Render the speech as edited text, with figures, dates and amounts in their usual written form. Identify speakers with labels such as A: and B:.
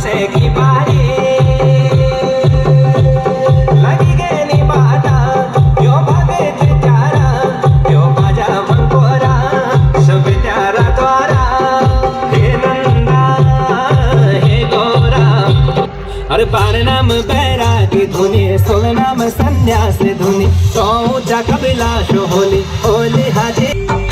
A: से की बारी लगी गेली बाता यो भागे चारा यो माझ्या मंगोरा सब त्यारा द्वारा हे नंदा हे गोरा अरे पारनाम बैरागी धुनी सोल नाम संन्यास धुनी तो ऊंचा कबिला होली होली हाजी